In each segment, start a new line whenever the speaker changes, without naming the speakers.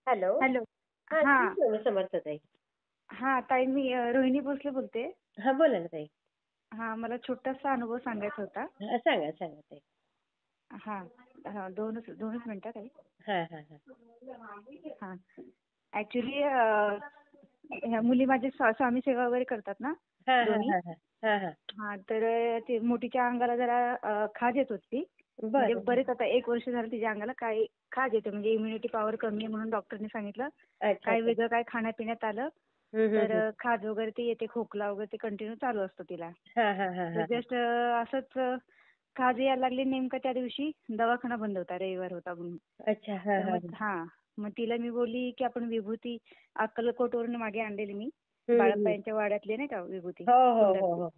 Hello.
Hello.
हां,
हां.
श्री स्वामी समर्थ ताई.
हां, ताई मी रोहिणी भोसले बोलते.
हां, बोला ना ताई.
हां, मला छोटासा अनुभव सांगायचा होता.
हां, सांगा, सांगा ताई.
हां. हां, 2च मिनिटं ताई.
हां, हां, हां.
हां. ॲक्चुअली ह्या मुली माझे स्वामी सेवा वगैरे करतात ना
हां, हां,
दोन्ही.
हां, हां. हां, हां.
हां, तर ते मोठीच्या अंगाला जरा खाज येत होती. म्हणजे
बरं.
बरेच आता 1 वर्ष झालं तिच्या अंगाला काही खाज येते म्हणजे इम्युनिटी पॉवर कमी आहे म्हणून डॉक्टरने सांगितलं.
अच्छा,
काय
अच्छा.
वेगळं काय खाण्यापिण्यात आलं
हं, हं,
तर
हं.
खाज वगैरे ते येते, खोकला वगैरे ते कंटिन्यू चालू असतं तिला.
हां, हां, हां,
तर
हां, हां.
जस्ट असंच खाज यायला लागली नेमकं त्या दिवशी दवाखाना बंद होता, रविवार होता म्हणून.
अच्छा. हां,
तर
हां,
मग
हां.
हां, मग तिला मी बोलली की आपण विभूती अक्कलकोटवरून मागे आणलेली मी.
हं, हं.
बाळाप्पा वाड्यातली नाही का विभूती
हो, हो, हो,
कुंडातली.
हो.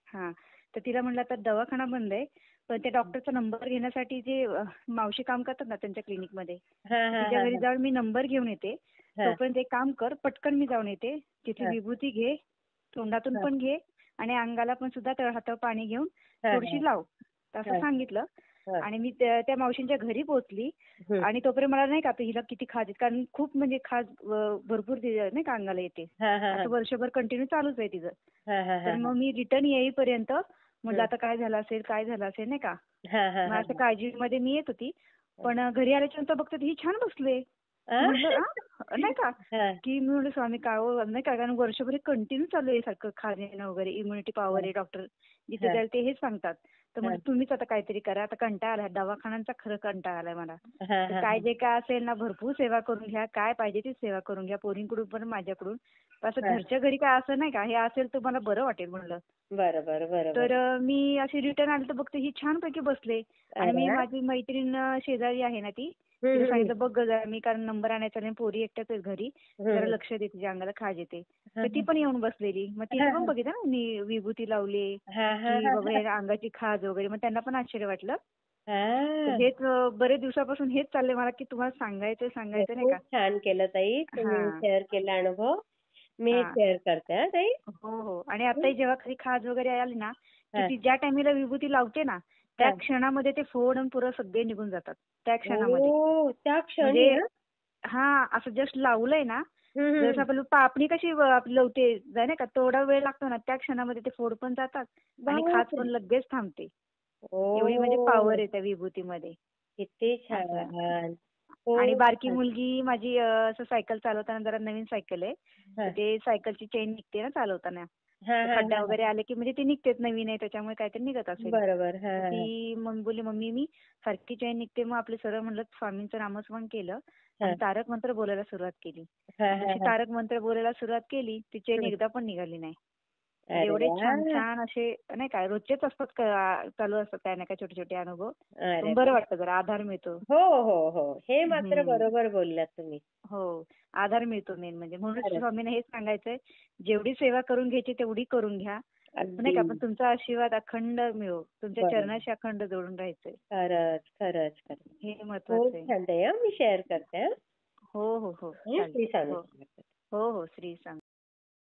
हां. तर तिला म्हटलं आता दवाखाना बंद आहे. पण त्या डॉक्टरचा नंबर घेण्यासाठी जे मावशी काम करतात ना त्यांच्या क्लिनिकमध्ये.
हां,
तर
हां,
तिच्या
हां,
घरी
हां.
जाऊन मी नंबर घेऊन येते.
हां,
तोपर्यंत एक काम कर, पटकन मी जाऊन येते. तिथली
हां,
विभूती घे, तोंडातून
हां,
पण घे आणि अंगाला पण सुद्धा तळहातावर पाणी घेऊन
हां, हां,
थोडीशी लाव. तर असं
हां,
सांगितलं.
हां.
आणि मी त्या त्या मावशींच्या घरी पोहोचली
हं.
आणि तोपर्यंत मला नाही का आता हिला किती खाज येते कारण खूप म्हणजे खाज भरपूर नाही का अंगाला येते.
हां, हां,
असं
हां.
वर्षभर कंटिन्यू चालूच आहे तिचं.
हां, हां,
तर
हां, हां.
मग मी रिटर्न येईपर्यंत म्हटलं
हं.
आता काय झालं असेल, काय झालं असेल नाही का.
हां, हां,
मग
हां,
असं
हां.
काळजीमध्ये मी येत होती. पण घरी आल्याच्यानंतर बघते ही छान बसले.
आ?
म्हटलं नाही का,
हां,
की मी म्हटलं स्वामी काय हो नाही का कारण वर्षभर कंटिन्यू चालू आहे सारखं खाज येणं वगैरे इम्युनिटी पॉवर
हां,
आहे डॉक्टर जिथे
हां,
जाईल ते हेच सांगतात. तर
हां.
म्हटलं तुम्हीच आता काहीतरी करा. आता कंटाळा आलाय दवाखान्यांचा खरं कंटाळा आलाय मला.
हां,
तर
हां,
काय
हां.
जे काय असेल ना भरपूर सेवा करून घ्या. काय पाहिजे ती सेवा करून घ्या. पोरींकडून पण माझ्याकडून. पण असं
हां.
घरच्या घरी काय असं नाही का हे असेल तर मला बरं वाटेल म्हणलं.
बरं, बरं, बरं,
तर
बरं.
मी अशी रिटर्न आले तर बघते ही छानपैकी बसले आणि
अरे
मी
वाह!
माझी मैत्रीण शेजारी आहे ना ती,
हं,
तिला
हं, हं.
सांगितलं बघ गं जरा मी कारण नंबर आणायचा नाही पोरी एकट्याच आहेत घरी.
हं,
जरा
हं.
लक्ष दे तिच्या अंगाला खाज येते.
हां,
तर ती
हां.
पण येऊन बसलेली. मग तिने
हां,
पण
हां.
बघितलं ना मी विभूती लावली,
हां, हां,
की
हां,
बाबा
हां.
या अंगाची खाज वगैरे. मग त्यांना पण आश्चर्य वाटलं. तर
हां.
हेच बरेच दिवसापासून हेच चाललंय मला, की तुम्हाला सांगायचं
हे
सांगायचं नाही
खूप
का.
छान केलं ताई. तुम्ही
हां,
शेअर केला अनुभव. मी
हां.
शेअर करते हां ताई.
हो, हो. आणि
हं.
आताही जेव्हा कधी खाज वगैरे आली ना, की
हां,
ती ज्या टाईमीला विभूती लावते ना, त्या
हां.
क्षणामध्ये ते फोड आणि पुरं सगळे निघून जातात. त्या क्षणामध्ये.
ओह! त्या क्षणी
म्हणजे
हां?
हां, असं जस्ट लावलंय ना,
हं, हं,
जसं
हं.
आपलं पापणी कशी आपली लावते नाही का, तेवढा वेळ लागतो ना, त्या क्षणामध्ये ते फोड पण जातात आणि खाज
बापरे!
पण लगेच थांबते. एवढी म्हणजे पॉवर
ओह!
आहे त्या विभूतीमध्ये.
किती
असं.
छान.
आणि
खूप
बारकी
छान.
मुलगी माझी असं सायकल चालवताना जरा नवीन सायकल आहे. तर
हां.
ते सायकलची चेन निघते ना चालवताना.
हां,
तर
हां,
खड्डा
हां, हां.
वगैरे आले की म्हणजे ती निघतेच नवीन आहे त्याच्यामुळे काहीतरी निघत असेल.
बरोबर. हां,
तर
हां, हां.
ती मग बोलली, "मम्मी मी सारखी चेन निघते." मग आपले सरळ म्हणलं स्वामींचं नामस्मरण केलं आणि
हां.
तारक मंत्र बोलायला सुरुवात केली.
हां, हां,
जशी
हां.
तारक मंत्र बोलायला सुरुवात केली, ती चेन
हं.
एकदा पण निघाली नाही. म्हणजे
अरे
एवढे
वाह!
छान-छान असे नाही का रोजचेच असतात चालू असतात काही ना काही छोटे-छोटे अनुभव.
अरे
पण बरं
वाह!
वाटतं जरा आधार मिळतो.
हो, हो, हो. हे मात्र
हं.
बरोबर बोललात तुम्ही.
हो. आधार मिळतो मेन म्हणजे. म्हणूनच
खरंच.
स्वामींना हेच सांगायचंय, जेवढी सेवा करून घ्यायची तेवढी करून घ्या. नाही
अगदी.
का, पण तुमचा आशीर्वाद अखंड मिळो. तुमच्या
बरोबर.
चरणाशी अखंड जोडून राहायचंय.
खरंच, खरंच, खरंच.
हे महत्वाचं
खूप
आहे.
छान ताई हां. मी शेअर करते हां.
हो, हो, हो.
हं.
चालेल.
श्री स्वामी
हो.
समर्थ.
हो, हो. श्री स्वामी